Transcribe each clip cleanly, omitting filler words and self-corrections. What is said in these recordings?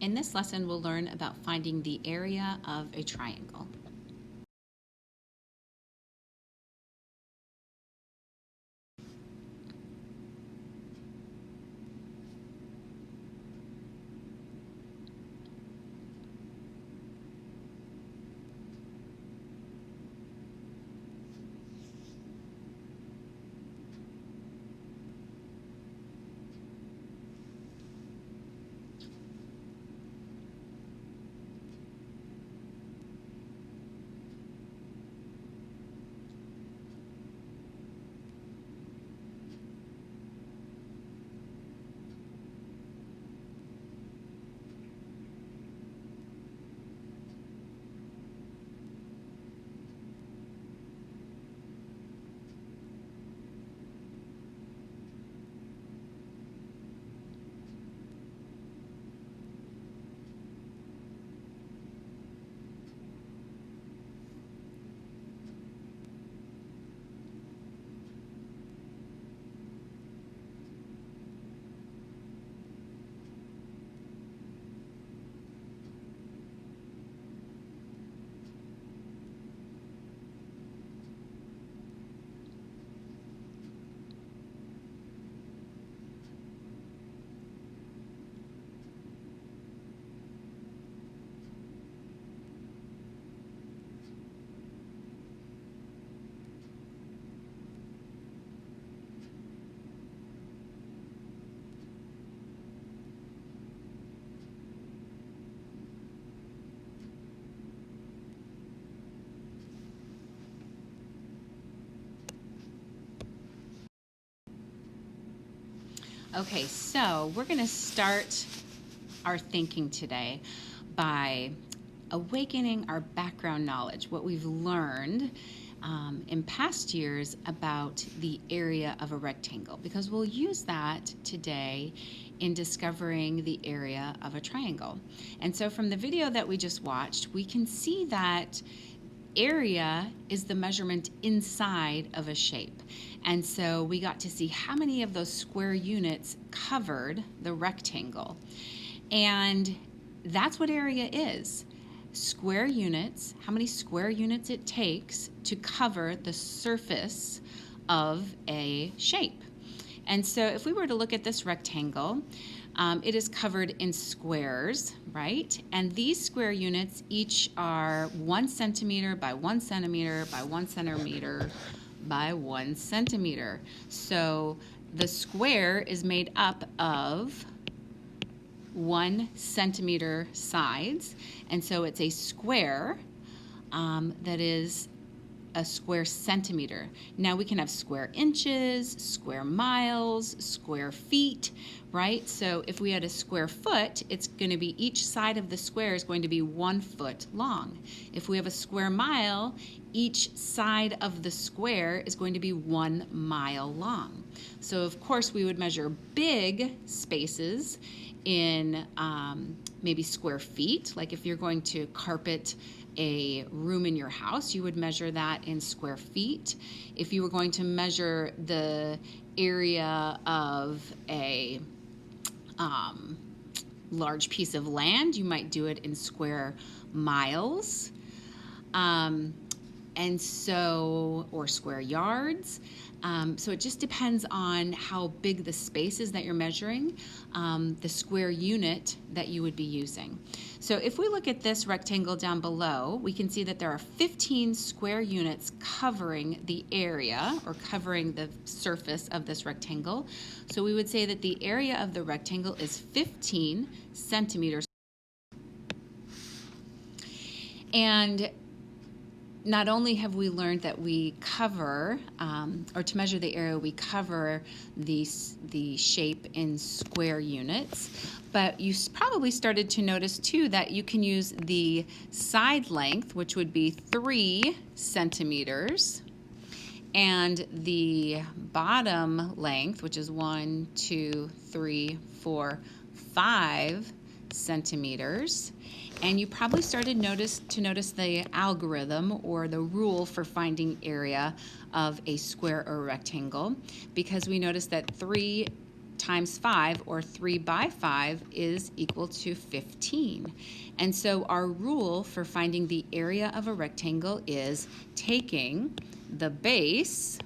In this lesson, we'll learn about finding the area of a triangle. Okay, so we're going to start our thinking today by awakening our background knowledge, what we've learned in past years about the area of a rectangle, because we'll use that today in discovering the area of a triangle. And so from the video that we just watched, we can see that area is the measurement inside of a shape. And so we got to see how many of those square units covered the rectangle. And that's what area is. Square units, how many square units it takes to cover the surface of a shape. And so if we were to look at this rectangle, it is covered in squares, right? And these square units each are 1 centimeter by 1 centimeter by 1 centimeter by 1 centimeter. So the square is made up of 1 centimeter sides, and so it's a square that is a square centimeter. Now we can have square inches, square miles, square feet, right? So if we had a square foot, it's going to be each side of the square is going to be 1 foot long. If we have a square mile, each side of the square is going to be 1 mile long. So of course we would measure big spaces in maybe square feet, like if you're going to carpet a room in your house, you would measure that in square feet. If you were going to measure the area of a large piece of land, you might do it in square miles. And so, or square yards. So it just depends on how big the space is that you're measuring, the square unit that you would be using. So if we look at this rectangle down below, we can see that there are 15 square units covering the area or covering the surface of this rectangle. So we would say that the area of the rectangle is 15 centimeters. And not only have we learned that we cover, or to measure the area, we cover the shape in square units, but you probably started to notice too that you can use the side length, which would be 3 centimeters, and the bottom length, which is 1, 2, 3, 4, 5 centimeters. And you probably started to notice the algorithm or the rule for finding area of a square or rectangle, because we noticed that 3 times 5, or 3 by 5, is equal to 15. And so our rule for finding the area of a rectangle is taking the base,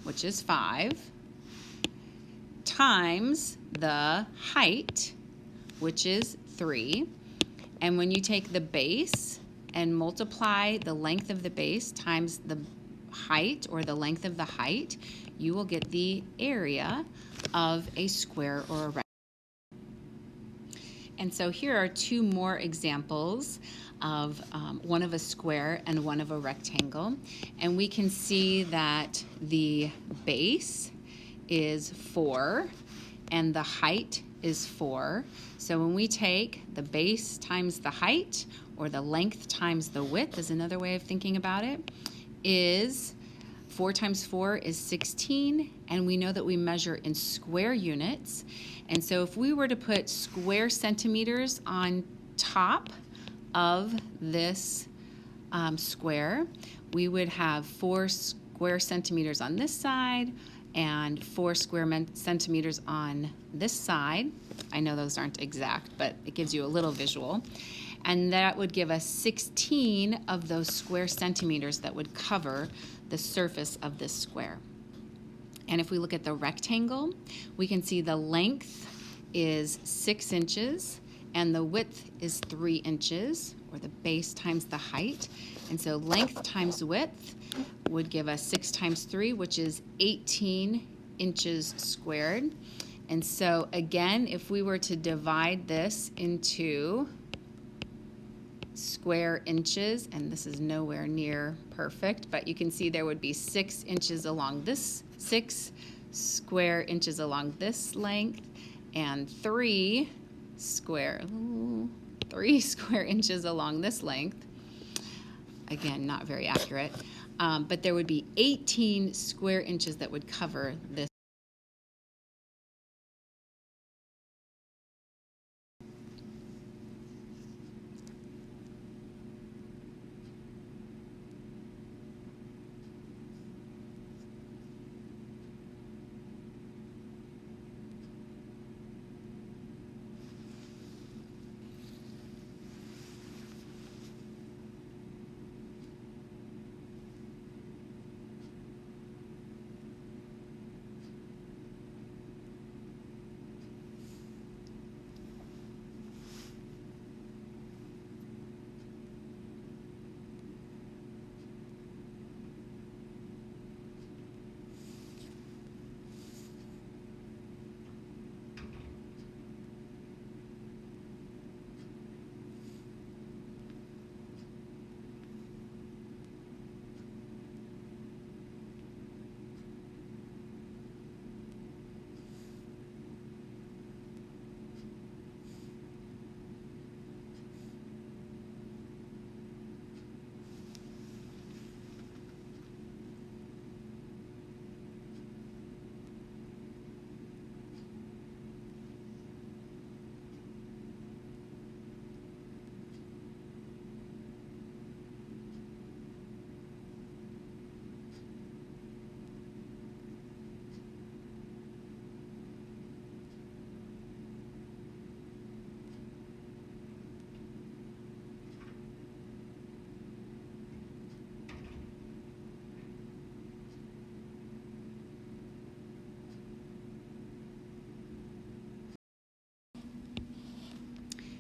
which is 5, times the height, which is 3. And when you take the base and multiply the length of the base times the height, or the length of the height, you will get the area of a square or a rectangle. And so here are two more examples of one of a square and one of a rectangle. And we can see that the base is 4 and the height is 4. So when we take the base times the height, or the length times the width is another way of thinking about it, is 4 times 4 is 16, and we know that we measure in square units. And so if we were to put square centimeters on top of this square, we would have 4 square centimeters on this side and 4 square centimeters on this side. I know those aren't exact, but it gives you a little visual. And that would give us 16 of those square centimeters that would cover the surface of this square. And if we look at the rectangle, we can see the length is 6 inches and the width is 3 inches, or the base times the height. And so length times width would give us 6 times 3, which is 18 inches squared. And so again, if we were to divide this into square inches, and this is nowhere near perfect, but you can see there would be 6 inches along this, 6 square inches along this length, and 3 square inches along this length. Again, not very accurate, but there would be 18 square inches that would cover this.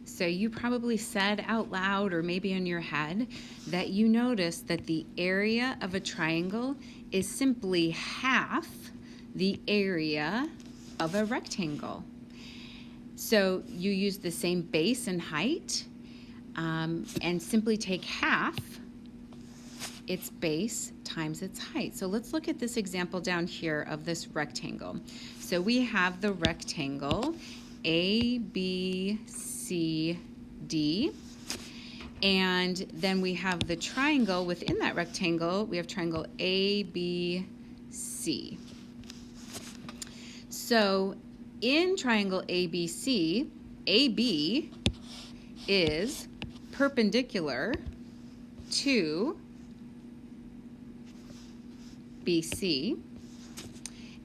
So you probably said out loud, or maybe in your head, that you noticed that the area of a triangle is simply half the area of a rectangle. So you use the same base and height, and simply take half its base times its height. So let's look at this example down here of this rectangle. So we have the rectangle A, B, C, D, and then we have the triangle within that rectangle. We have triangle A, B, C. So in triangle ABC, AB is perpendicular to BC,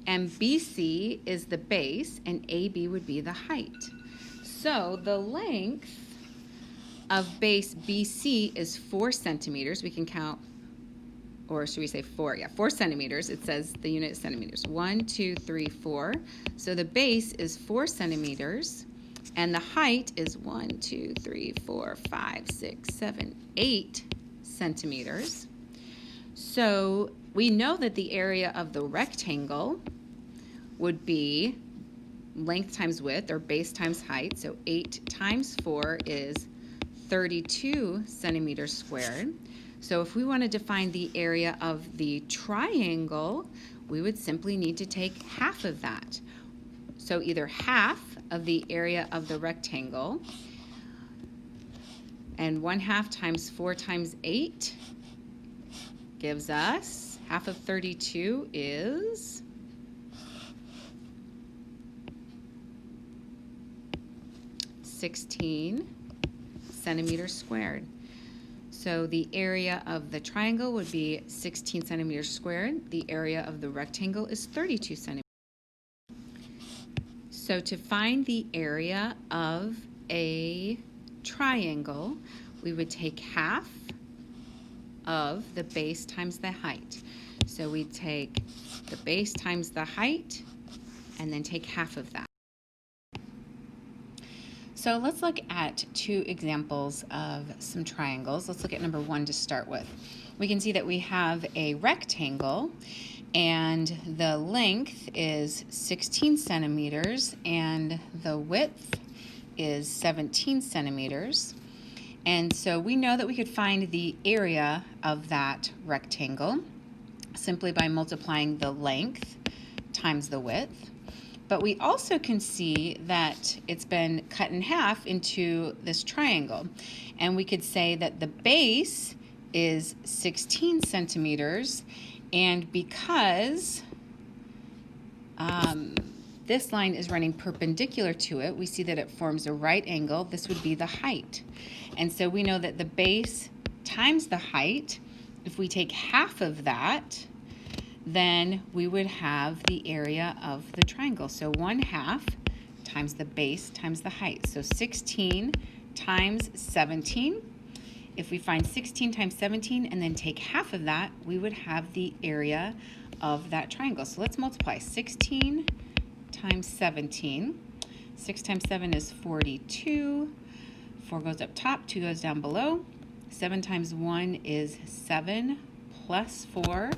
and BC is the base, and AB would be the height. So the length of base BC is 4 centimeters. We can count, or should we say 4? Yeah, 4 centimeters. It says the unit is centimeters. 1, 2, 3, 4. So the base is 4 centimeters, and the height is 1, 2, 3, 4, 5, 6, 7, 8 centimeters. So we know that the area of the rectangle would be length times width, or base times height. So 8 times 4 is 32 centimeters squared. So if we wanted to find the area of the triangle, we would simply need to take half of that. So either half of the area of the rectangle, and 1/2 times 4 times 8 gives us, half of 32 is 16 centimeters squared. So the area of the triangle would be 16 centimeters squared. The area of the rectangle is 32 centimeters. So to find the area of a triangle, we would take half of the base times the height. So we take the base times the height and then take half of that. So let's look at 2 examples of some triangles. Let's look at number 1 to start with. We can see that we have a rectangle, and the length is 16 centimeters and the width is 17 centimeters. And so we know that we could find the area of that rectangle simply by multiplying the length times the width. But we also can see that it's been cut in half into this triangle. And we could say that the base is 16 centimeters, and because this line is running perpendicular to it, we see that it forms a right angle. This would be the height. And so we know that the base times the height, if we take half of that, then we would have the area of the triangle. So 1/2 times the base times the height. So 16 times 17. If we find 16 times 17 and then take half of that, we would have the area of that triangle. So let's multiply 16 times 17. 6 times 7 is 42. 4 goes up top, 2 goes down below. 7 times 1 is 7 plus 4.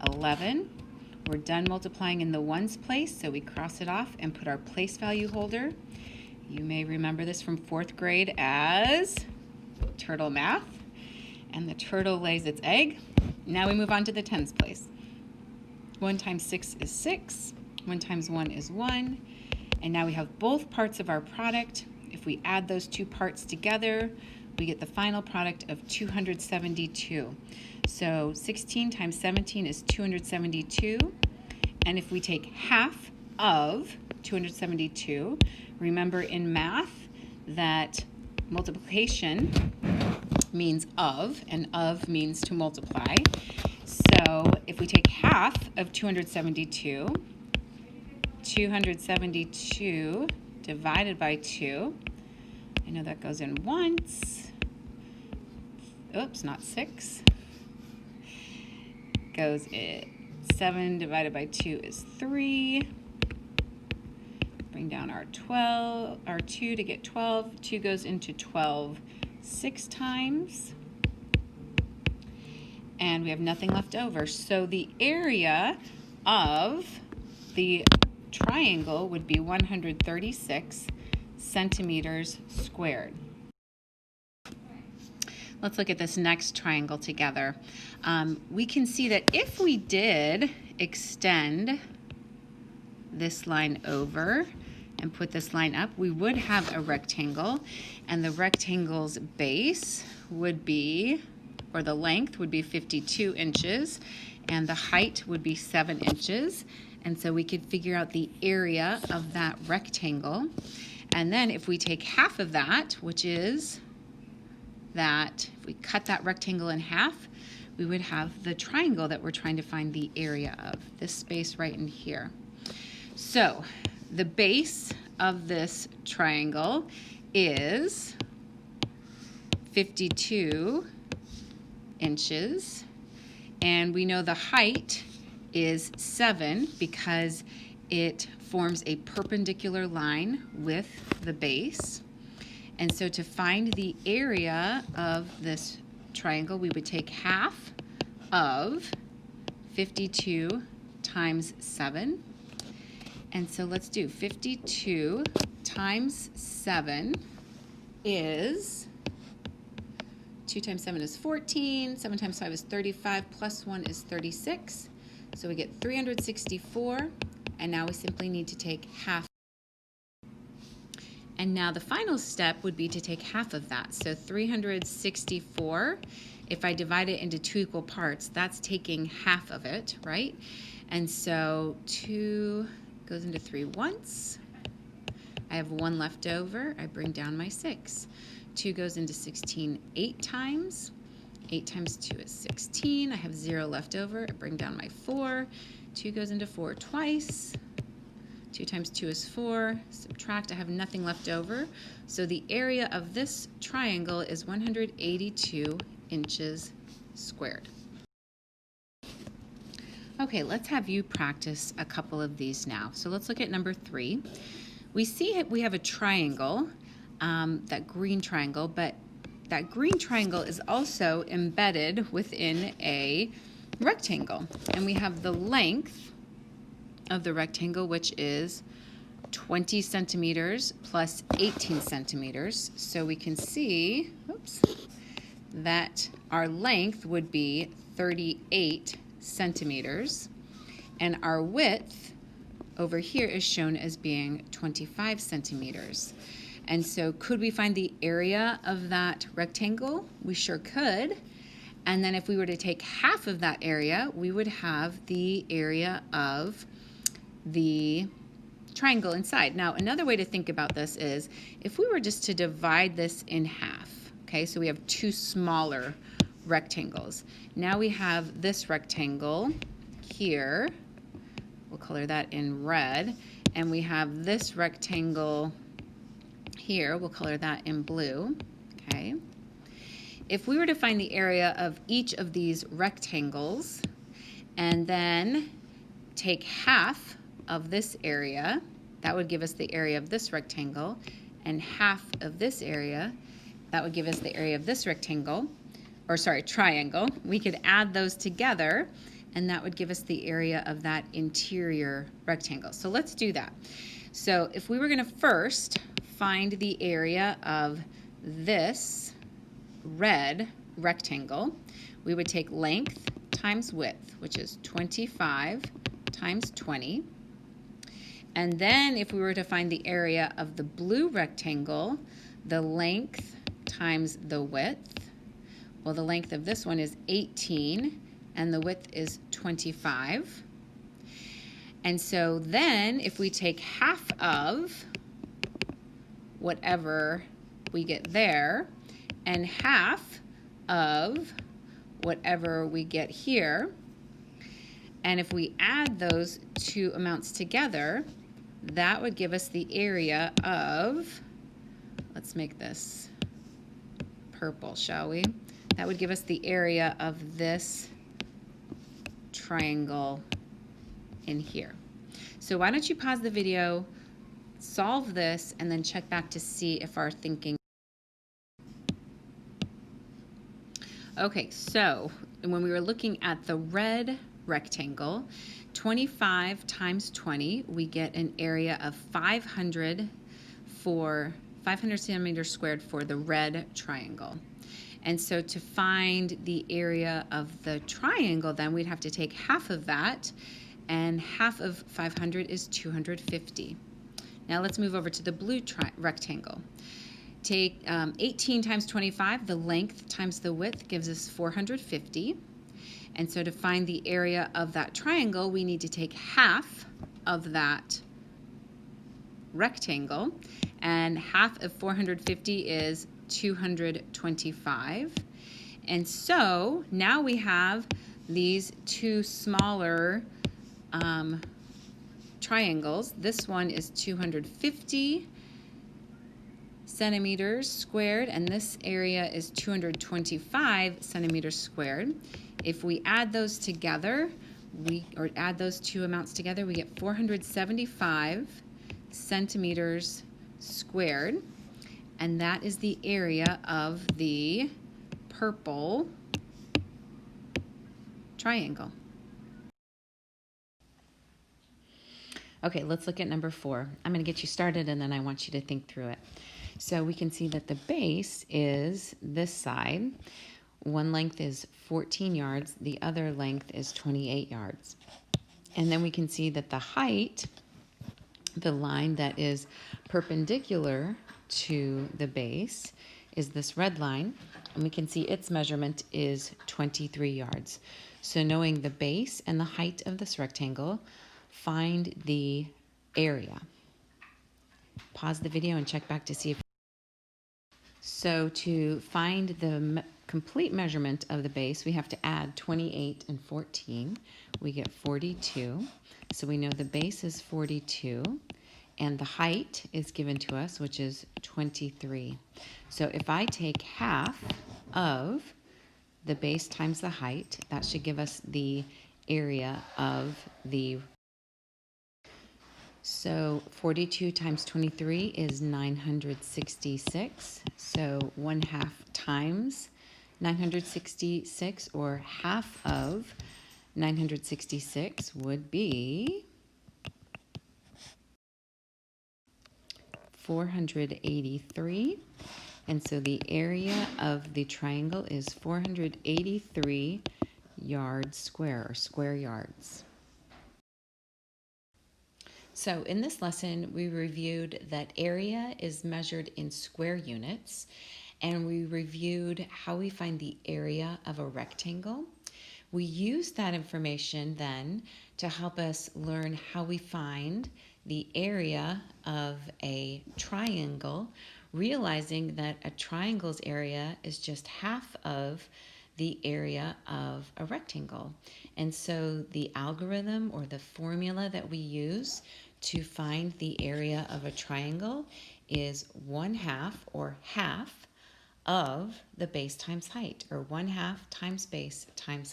11. We're done multiplying in the ones place, so we cross it off and put our place value holder. You may remember this from 4th grade as turtle math. And the turtle lays its egg. Now we move on to the tens place. 1 times 6 is 6. 1 times 1 is 1. And now we have both parts of our product. If we add those 2 parts together, we get the final product of 272. So 16 times 17 is 272. And if we take half of 272, remember in math that multiplication means of, and of means to multiply. So if we take half of 272, 272 divided by 2, I know that goes in once. Oops, not 6. Goes in 7 divided by 2 is 3. Bring down our 2 to get 12. 2 goes into 12 6 times. And we have nothing left over. So the area of the triangle would be 136 centimeters squared. Let's look at this next triangle together. We can see that if we did extend this line over and put this line up, we would have a rectangle, and the rectangle's base would be, or the length would be 52 inches, and the height would be 7 inches. And so we could figure out the area of that rectangle. And then if we take half of that, which is that, if we cut that rectangle in half, we would have the triangle that we're trying to find the area of, this space right in here. So the base of this triangle is 52 inches, and we know the height is 7 because it forms a perpendicular line with the base. And so to find the area of this triangle, we would take half of 52 times 7. And so let's do 52 times 7 is, 2 times 7 is 14, 7 times 5 is 35, plus 1 is 36. So we get 364, and now we simply need to take half. And now the final step would be to take half of that. So 364, if I divide it into 2 equal parts, that's taking half of it, right? And so 2 goes into 3 once. I have 1 left over. I bring down my 6. 2 goes into 16 8 times. 8 times 2 is 16. I have 0 left over. I bring down my 4. 2 goes into 4 twice. 2 times 2 is 4. Subtract. I have nothing left over. So the area of this triangle is 182 inches squared. Okay, let's have you practice a couple of these now. So let's look at number 3. We see we have a triangle, that green triangle, but that green triangle is also embedded within a rectangle. And we have the length of the rectangle, which is 20 centimeters plus 18 centimeters. So we can see, oops, that our length would be 38 centimeters, and our width over here is shown as being 25 centimeters. And so could we find the area of that rectangle? We sure could. And then if we were to take half of that area, we would have the area of the triangle inside. Now, another way to think about this is if we were just to divide this in half, okay, so we have 2 smaller rectangles. Now we have this rectangle here. We'll color that in red. And we have this rectangle here. We'll color that in blue. Okay. If we were to find the area of each of these rectangles and then take half of this area, that would give us the area of this rectangle, and half of this area, that would give us the area of this rectangle, or sorry, triangle. We could add those together, and that would give us the area of that interior rectangle. So let's do that. So if we were going to first find the area of this red rectangle, we would take length times width, which is 25 times 20. And then if we were to find the area of the blue rectangle, the length times the width. Well, the length of this one is 18, and the width is 25. And so then if we take half of whatever we get there and half of whatever we get here, and if we add those 2 amounts together, that would give us the area of, let's make this purple, shall we? That would give us the area of this triangle in here. So why don't you pause the video, solve this, and then check back to see if our thinking. Okay, so when we were looking at the red rectangle, 25 times 20, we get an area of 500 centimeters squared for the red triangle. And so to find the area of the triangle, then we'd have to take half of that, and half of 500 is 250. Now let's move over to the blue rectangle. Take 18 times 25, the length times the width gives us 450. And so to find the area of that triangle, we need to take half of that rectangle, and half of 450 is 225. And so now we have these two smaller triangles. This one is 250 centimeters squared, and this area is 225 centimeters squared. If we add those together, or add those two amounts together, we get 475 centimeters squared, and that is the area of the purple triangle. Okay, let's look at number 4. I'm going to get you started and then I want you to think through it. So we can see that the base is this side. One length is 14 yards, the other length is 28 yards. And then we can see that the height, the line that is perpendicular to the base, is this red line, and we can see its measurement is 23 yards. So knowing the base and the height of this rectangle, find the area. Pause the video and check back to see if. So to find the complete measurement of the base, we have to add 28 and 14. We get 42. So we know the base is 42. And the height is given to us, which is 23. So if I take half of the base times the height, that should give us the area of the. So 42 times 23 is 966. So 1/2 times 966, or half of 966, would be 483, and so the area of the triangle is 483 yards square, or square yards. So in this lesson, we reviewed that area is measured in square units, and we reviewed how we find the area of a rectangle. We used that information then to help us learn how we find the area of a triangle, realizing that a triangle's area is just half of the area of a rectangle. And so the algorithm, or the formula that we use to find the area of a triangle, is 1/2, or half, of the base times height, or 1/2 times base times